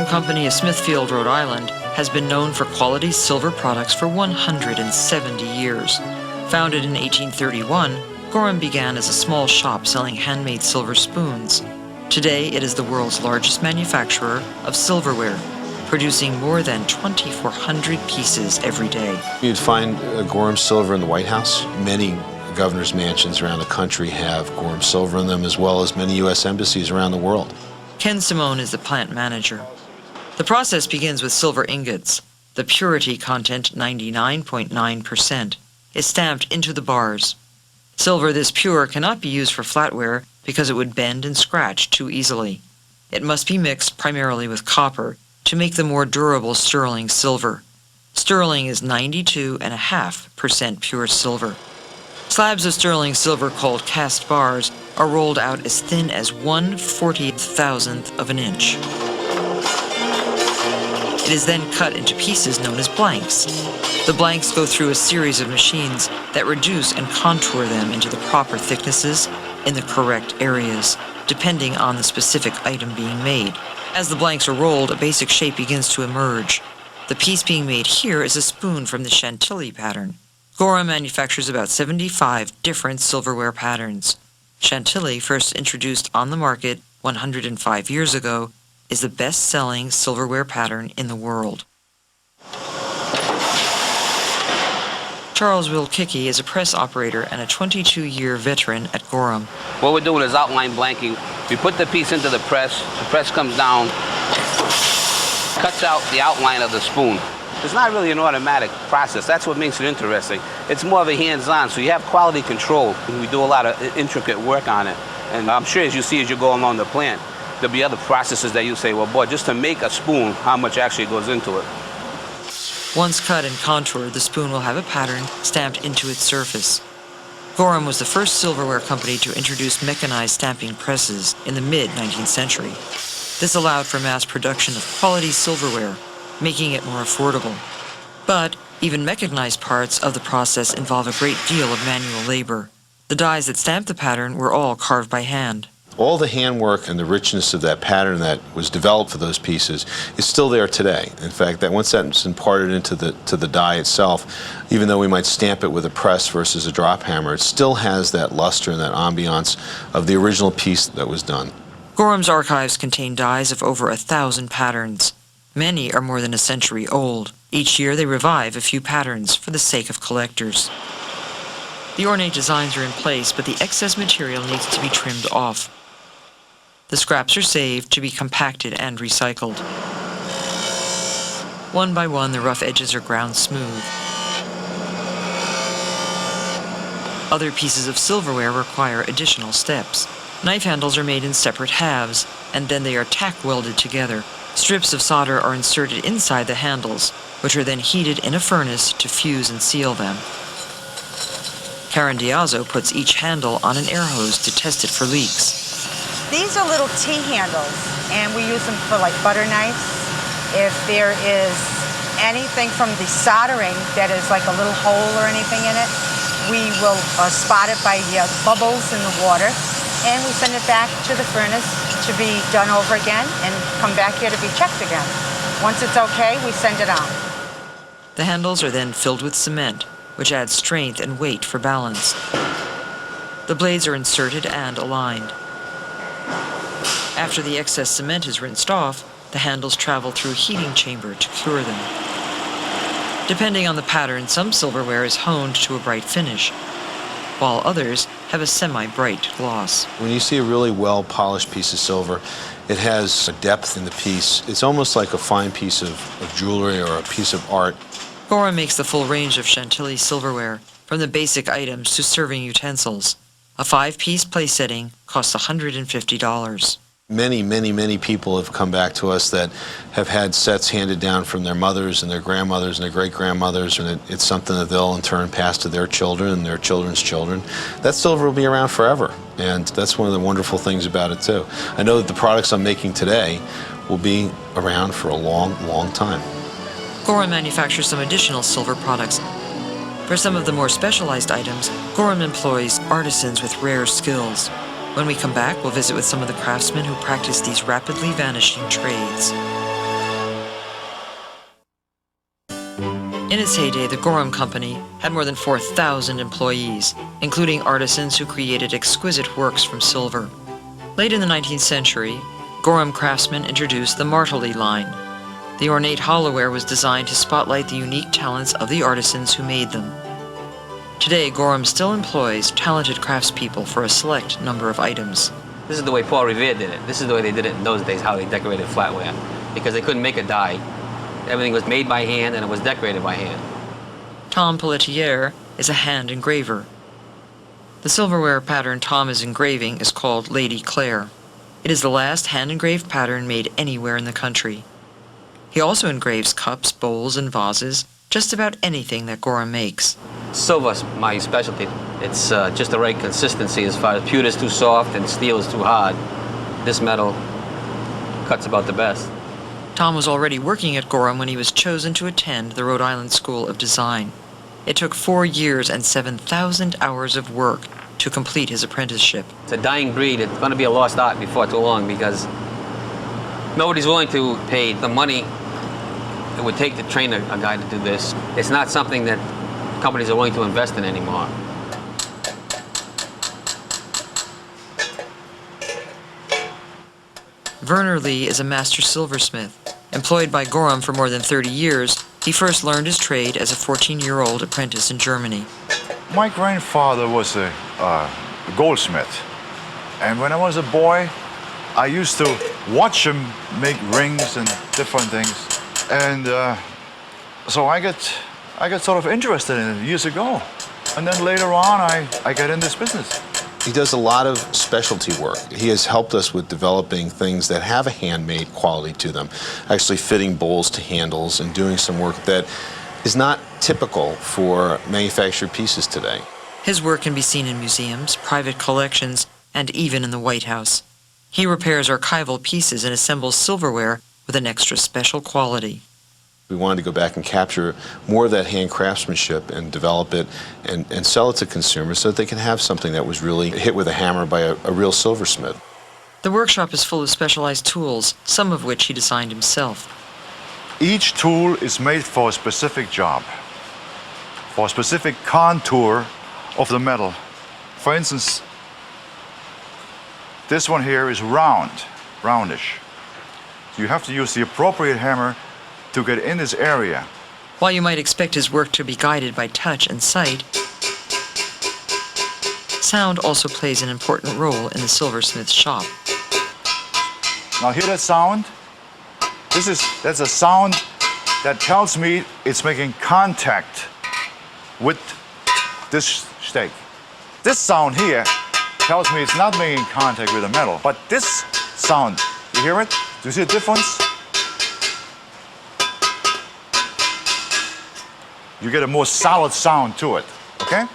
company of Smithfield, Rhode Island, has been known for quality silver products for 170 years. Founded in 1831, Gorham began as a small shop selling handmade silver spoons. Today, it is the world's largest manufacturer of silverware, producing more than 2,400 pieces every day. You'd find Gorham silver in the White House. Many governor's mansions around the country have Gorham silver in them, as well as many U.S. embassies around the world. Ken Simone is the plant manager. The process begins with silver ingots. The purity content, 99.9%, is stamped into the bars. Silver this pure cannot be used for flatware because it would bend and scratch too easily. It must be mixed primarily with copper to make the more durable sterling silver. Sterling is 92.5% pure silver. Slabs of sterling silver called cast bars are rolled out as thin as 1/40,000th of an inch. It is then cut into pieces known as blanks. The blanks go through a series of machines that reduce and contour them into the proper thicknesses in the correct areas, depending on the specific item being made. As the blanks are rolled, a basic shape begins to emerge. The piece being made here is a spoon from the Chantilly pattern. Gorham manufactures about 75 different silverware patterns. Chantilly, first introduced on the market 105 years ago, is the best-selling silverware pattern in the world. Charles Wilkicki is a press operator and a 22-year veteran at Gorham. What we're doing is outline blanking. We put the piece into the press comes down, cuts out the outline of the spoon. It's not really an automatic process. That's what makes it interesting. It's more of a hands-on, so you have quality control. We do a lot of intricate work on it. And I'm sure as you see as you go along the plant, there'll be other processes that you say, well, boy, just to make a spoon, how much actually goes into it. Once cut and contoured, the spoon will have a pattern stamped into its surface. Gorham was the first silverware company to introduce mechanized stamping presses in the mid-19th century. This allowed for mass production of quality silverware, making it more affordable. But even mechanized parts of the process involve a great deal of manual labor. The dies that stamped the pattern were all carved by hand. All the handwork and the richness of that pattern that was developed for those pieces is still there today. In fact, that once that's imparted into the die itself, even though we might stamp it with a press versus a drop hammer, it still has that luster and that ambiance of the original piece that was done. Gorham's archives contain dies of over 1,000 patterns. Many are more than a century old. Each year they revive a few patterns for the sake of collectors. The ornate designs are in place, but the excess material needs to be trimmed off. The scraps are saved to be compacted and recycled. One by one, the rough edges are ground smooth. Other pieces of silverware require additional steps. Knife handles are made in separate halves, and then they are tack welded together. Strips of solder are inserted inside the handles, which are then heated in a furnace to fuse and seal them. Karen Diazzo puts each handle on an air hose to test it for leaks. These are little T-handles, and we use them for like butter knives. If there is anything from the soldering that is like a little hole or anything in it, we will spot it by the bubbles in the water, and we send it back to the furnace to be done over again and come back here to be checked again. Once it's okay, we send it on. The handles are then filled with cement, which adds strength and weight for balance. The blades are inserted and aligned. After the excess cement is rinsed off, the handles travel through a heating chamber to cure them. Depending on the pattern, some silverware is honed to a bright finish, while others have a semi-bright gloss. When you see a really well-polished piece of silver, it has a depth in the piece. It's almost like a fine piece of jewelry or a piece of art. Gorham makes the full range of Chantilly silverware, from the basic items to serving utensils. A 5-piece place setting costs $150. Many people have come back to us that have had sets handed down from their mothers and their grandmothers and their great-grandmothers, and it's something that they'll in turn pass to their children and their children's children. That silver will be around forever, and that's one of the wonderful things about it too. I know that the products I'm making today will be around for a long time. Gorham manufactures some additional silver products. For some of the more specialized items, Gorham employs artisans with rare skills. When we come back, we'll visit with some of the craftsmen who practice these rapidly vanishing trades. In its heyday, the Gorham Company had more than 4,000 employees, including artisans who created exquisite works from silver. Late in the 19th century, Gorham craftsmen introduced the Martele line. The ornate holloware was designed to spotlight the unique talents of the artisans who made them. Today, Gorham still employs talented craftspeople for a select number of items. This is the way Paul Revere did it. This is the way they did it in those days, how they decorated flatware, because they couldn't make a die. Everything was made by hand and it was decorated by hand. Tom Pelletier is a hand engraver. The silverware pattern Tom is engraving is called Lady Clare. It is the last hand-engraved pattern made anywhere in the country. He also engraves cups, bowls, and vases, just about anything that Gorham makes. Silver's my specialty. It's just the right consistency as far as pewter's too soft and steel is too hard. This metal cuts about the best. Tom was already working at Gorham when he was chosen to attend the Rhode Island School of Design. It took 4 years and 7,000 hours of work to complete his apprenticeship. It's a dying breed. It's going to be a lost art before too long because nobody's willing to pay the money it would take to train a guy to do this. It's not something that companies are willing to invest in anymore. Werner Lee is a master silversmith. Employed by Gorham for more than 30 years, he first learned his trade as a 14-year-old apprentice in Germany. My grandfather was a goldsmith, and when I was a boy, I used to watch him make rings and different things, and so I got sort of interested in it years ago, and then later on I got in this business. He does a lot of specialty work. He has helped us with developing things that have a handmade quality to them, actually fitting bowls to handles and doing some work that is not typical for manufactured pieces today. His work can be seen in museums, private collections, and even in the White House. He repairs archival pieces and assembles silverware with an extra special quality. We wanted to go back and capture more of that hand craftsmanship and develop it and sell it to consumers so that they can have something that was really hit with a hammer by a real silversmith. The workshop is full of specialized tools, some of which he designed himself. Each tool is made for a specific job, for a specific contour of the metal. For instance, this one here is roundish. So you have to use the appropriate hammer to get in this area. While you might expect his work to be guided by touch and sight, sound also plays an important role in the silversmith's shop. Now hear that sound? That's a sound that tells me it's making contact with this stake. This sound here tells me it's not making contact with the metal, but this sound, you hear it? Do you see the difference? You get a more solid sound to it, okay?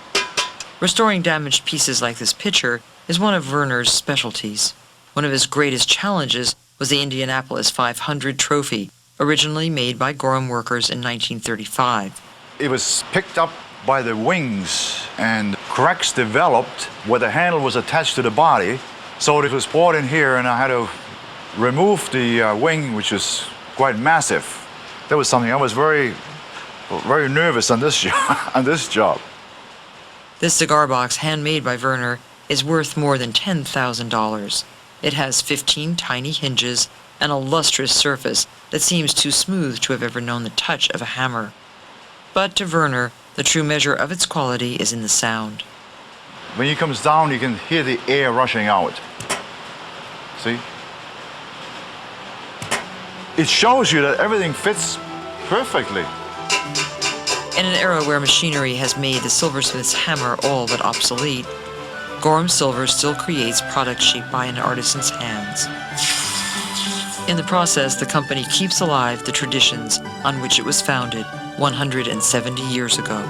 Restoring damaged pieces like this pitcher is one of Werner's specialties. One of his greatest challenges was the Indianapolis 500 trophy, originally made by Gorham workers in 1935. It was picked up by the wings, and cracks developed where the handle was attached to the body. So it was brought in here, and I had to remove the wing, which is quite massive. That was something I was very nervous on this job. This cigar box, handmade by Werner, is worth more than $10,000. It has 15 tiny hinges and a lustrous surface that seems too smooth to have ever known the touch of a hammer. But to Werner, the true measure of its quality is in the sound. When it comes down, you can hear the air rushing out. See? It shows you that everything fits perfectly. In an era where machinery has made the silversmith's hammer all but obsolete, Gorham Silver still creates products shaped by an artisan's hands. In the process, the company keeps alive the traditions on which it was founded 170 years ago.